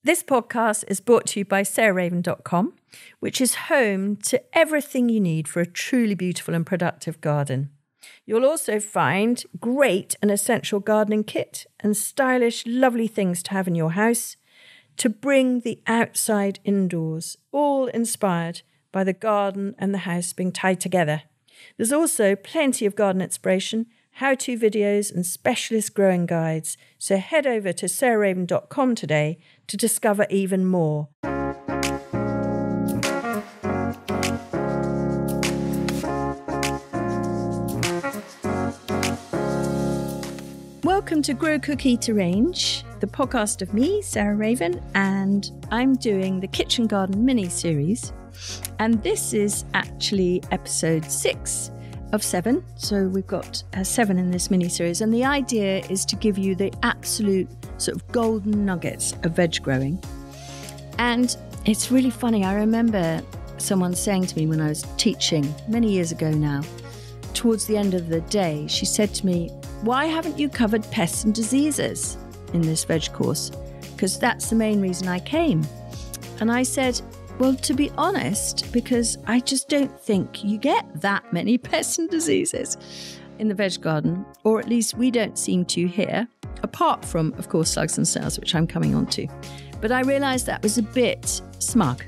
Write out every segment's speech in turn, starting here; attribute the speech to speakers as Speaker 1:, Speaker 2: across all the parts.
Speaker 1: This podcast is brought to you by sarahraven.com, which is home to everything you need for a truly beautiful and productive garden. You'll also find great and essential gardening kit and stylish, lovely things to have in your house to bring the outside indoors, all inspired by the garden and the house being tied together. There's also plenty of garden inspiration, how-to videos and specialist growing guides. So head over to sarahraven.com today to discover even more. Welcome to Grow, Cook, Eat, Arrange, the podcast of me, Sarah Raven, and I'm doing the Kitchen Garden mini-series. And this is actually episode 6 of 7. So we've got 7 in this mini-series. And the idea is to give you the absolute sort of golden nuggets of veg growing. And it's really funny. I remember someone saying to me when I was teaching many years ago now, towards the end of the day, she said to me, "Why haven't you covered pests and diseases in this veg course? Because that's the main reason I came." And I said, well, to be honest, because I just don't think you get that many pests and diseases in the veg garden, or at least we don't seem to here, apart from, of course, slugs and snails, which I'm coming on to. But I realised that was a bit smug.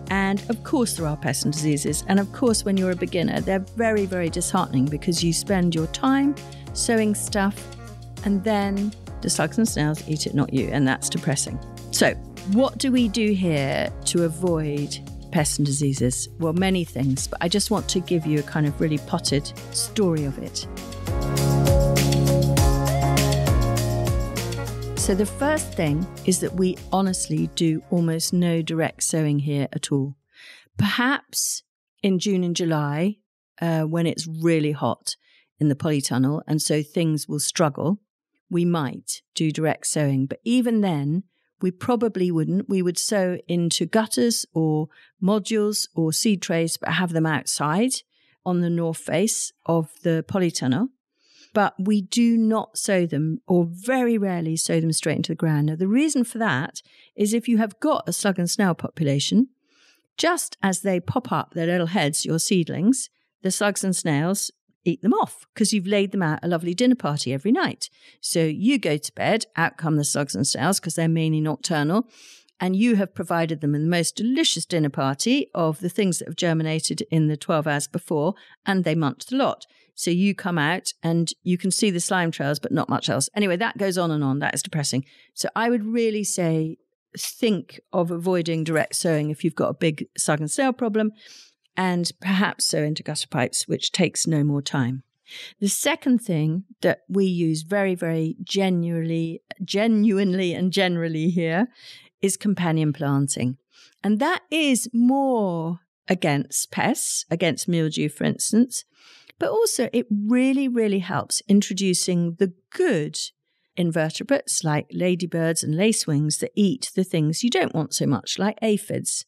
Speaker 1: And of course there are pests and diseases. And of course, when you're a beginner, they're very, very disheartening because you spend your time sowing stuff and then the slugs and snails eat it, not you. And that's depressing. So what do we do here to avoid pests and diseases? Well, many things, but I just want to give you a kind of really potted story of it. So the first thing is that we honestly do almost no direct sowing here at all. Perhaps in June and July, when it's really hot in the polytunnel, and so things will struggle, we might do direct sowing. But even then, we probably wouldn't. We would sow into gutters or modules or seed trays, but have them outside on the north face of the polytunnel. But we do not sow them, or very rarely sow them straight into the ground. Now, the reason for that is if you have got a slug and snail population, just as they pop up their little heads, your seedlings, the slugs and snails eat them off because you've laid them out a lovely dinner party every night. So you go to bed, out come the slugs and snails because they're mainly nocturnal, and you have provided them in the most delicious dinner party of the things that have germinated in the 12 hours before, and they munch the lot. So you come out and you can see the slime trails, but not much else. Anyway, that goes on and on. That is depressing. So I would really say think of avoiding direct sowing if you've got a big slug and snail problem, and perhaps sow into gutter pipes, which takes no more time. The second thing that we use very, very genuinely and generally here is companion planting. And that is more against pests, against mildew, for instance, but also it really, really helps introducing the good invertebrates like ladybirds and lacewings that eat the things you don't want so much, like aphids.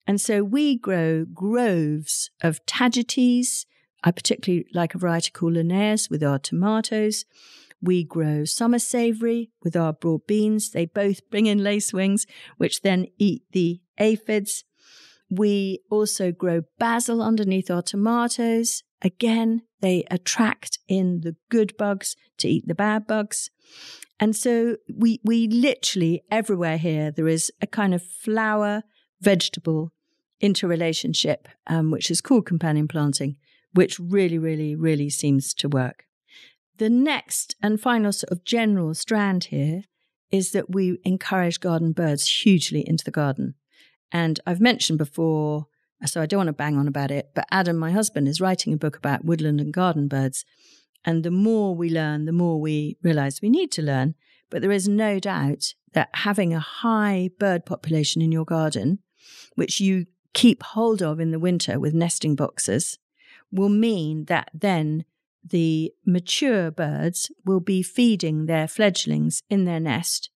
Speaker 1: And so we grow groves of tagetes. I particularly like a variety called Linnaeus with our tomatoes. We grow summer savoury with our broad beans. They both bring in lacewings, which then eat the aphids. We also grow basil underneath our tomatoes. Again, they attract in the good bugs to eat the bad bugs. And so we literally everywhere here, there is a kind of flower vegetable interrelationship, which is called companion planting, which really, really, really seems to work. The next and final sort of general strand here is that we encourage garden birds hugely into the garden. And I've mentioned before, so I don't want to bang on about it, but Adam, my husband, is writing a book about woodland and garden birds. And the more we learn, the more we realize we need to learn. But there is no doubt that having a high bird population in your garden, which you keep hold of in the winter with nesting boxes, will mean that then the mature birds will be feeding their fledglings in their nest,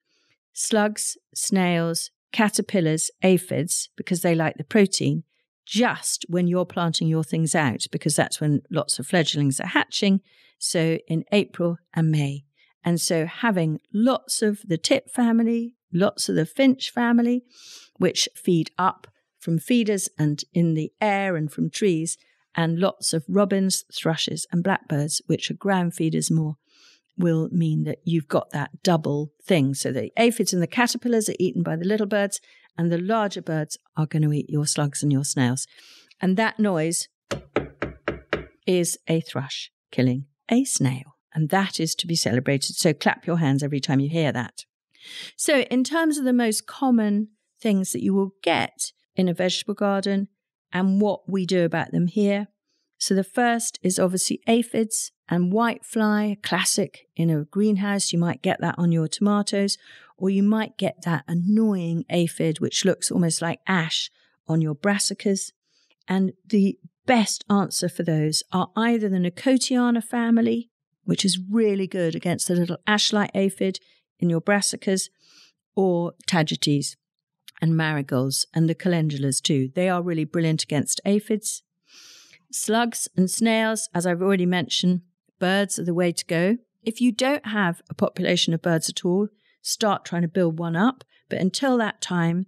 Speaker 1: slugs, snails, caterpillars, aphids, because they like the protein, just when you're planting your things out, because that's when lots of fledglings are hatching. So in April and May. And so having lots of the tip family, lots of the finch family, which feed up from feeders and in the air and from trees, and lots of robins, thrushes and blackbirds, which are ground feeders more, will mean that you've got that double thing. So the aphids and the caterpillars are eaten by the little birds, and the larger birds are going to eat your slugs and your snails. And that noise is a thrush killing a snail, and that is to be celebrated. So clap your hands every time you hear that. So in terms of the most common things that you will get in a vegetable garden and what we do about them here. So the first is obviously aphids and whitefly, classic in a greenhouse. You might get that on your tomatoes, or you might get that annoying aphid, which looks almost like ash, on your brassicas. And the best answer for those are either the Nicotiana family, which is really good against the little ash-like aphid in your brassicas, or tagetes and marigolds and the calendulas too. They are really brilliant against aphids. Slugs and snails, as I've already mentioned, birds are the way to go. If you don't have a population of birds at all, start trying to build one up. But until that time,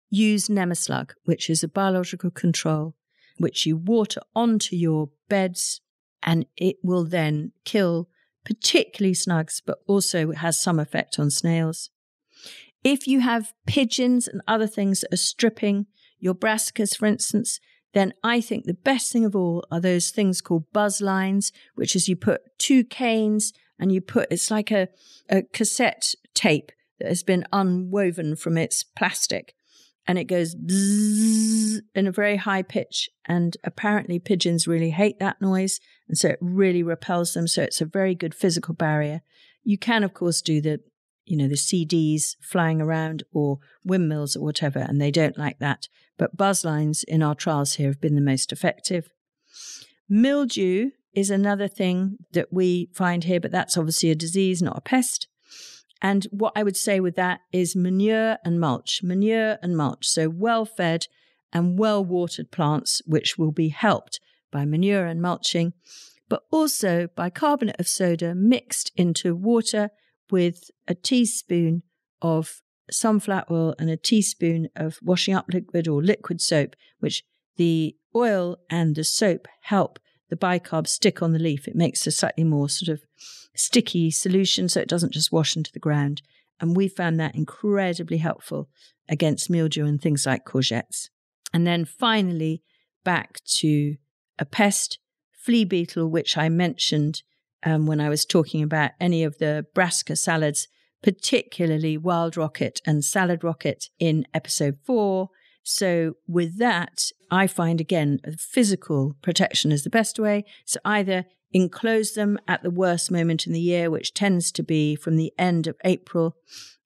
Speaker 1: use Nemeslug, which is a biological control, which you water onto your beds, and it will then kill particularly slugs, but also has some effect on snails. If you have pigeons and other things that are stripping your brassicas, for instance, then I think the best thing of all are those things called buzz lines, which is you put 2 canes and you put, it's like a cassette tape that has been unwoven from its plastic, and it goes bzzz in a very high pitch. And apparently pigeons really hate that noise, and so it really repels them. So it's a very good physical barrier. You can, of course, do the CDs flying around or windmills or whatever, and they don't like that. But buzz lines in our trials here have been the most effective. Mildew is another thing that we find here, but that's obviously a disease, not a pest. And what I would say with that is manure and mulch. Manure and mulch. So well-fed and well-watered plants, which will be helped by manure and mulching, but also bicarbonate of soda mixed into water with a teaspoon of sunflower oil and a teaspoon of washing up liquid or liquid soap, which the oil and the soap help the bicarb stick on the leaf. It makes a slightly more sort of sticky solution, so it doesn't just wash into the ground. And we found that incredibly helpful against mildew and things like courgettes. And then finally, back to a pest, flea beetle, which I mentioned when I was talking about any of the brassica salads, particularly wild rocket and salad rocket in episode 4. So with that, I find, again, physical protection is the best way. So either enclose them at the worst moment in the year, which tends to be from the end of April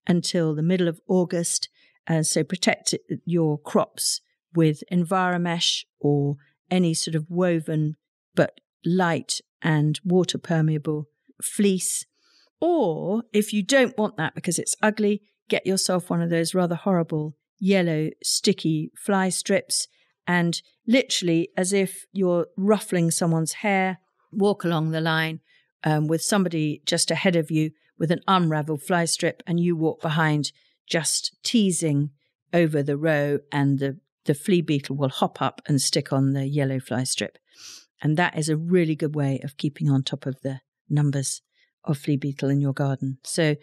Speaker 1: until the middle of August. And so protect your crops with Enviromesh or any sort of woven but light and water permeable fleece. Or if you don't want that because it's ugly, get yourself one of those rather horrible yellow sticky fly strips, and literally, as if you're ruffling someone's hair, walk along the line with somebody just ahead of you with an unraveled fly strip, and you walk behind just teasing over the row, and the flea beetle will hop up and stick on the yellow fly strip. And that is a really good way of keeping on top of the numbers of flea beetle in your garden. So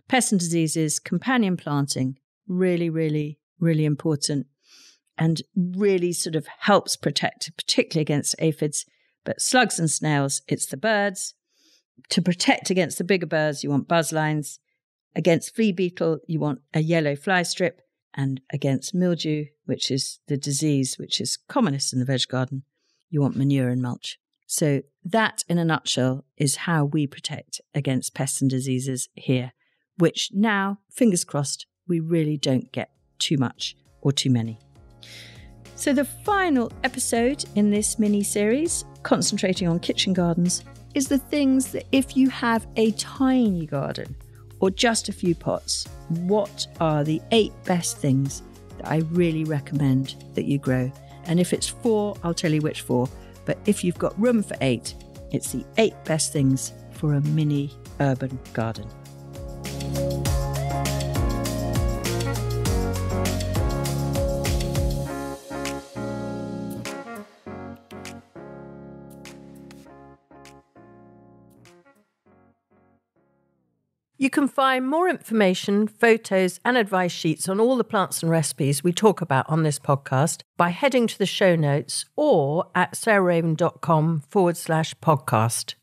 Speaker 1: pests and diseases, companion planting, really, really, really important, and really sort of helps protect, particularly against aphids. But slugs and snails, it's the birds. To protect against the bigger birds, you want buzz lines. Against flea beetle, you want a yellow fly strip. And against mildew, which is the disease which is commonest in the veg garden, you want manure and mulch. So that, in a nutshell, is how we protect against pests and diseases here, which now, fingers crossed, we really don't get too much or too many. So the final episode in this mini-series, concentrating on kitchen gardens, is the things that if you have a tiny garden or just a few pots, what are the 8 best things that I really recommend that you grow? And if it's 4, I'll tell you which 4. But if you've got room for 8, it's the 8 best things for a mini urban garden. You can find more information, photos, and advice sheets on all the plants and recipes we talk about on this podcast by heading to the show notes or at sarahraven.com/podcast.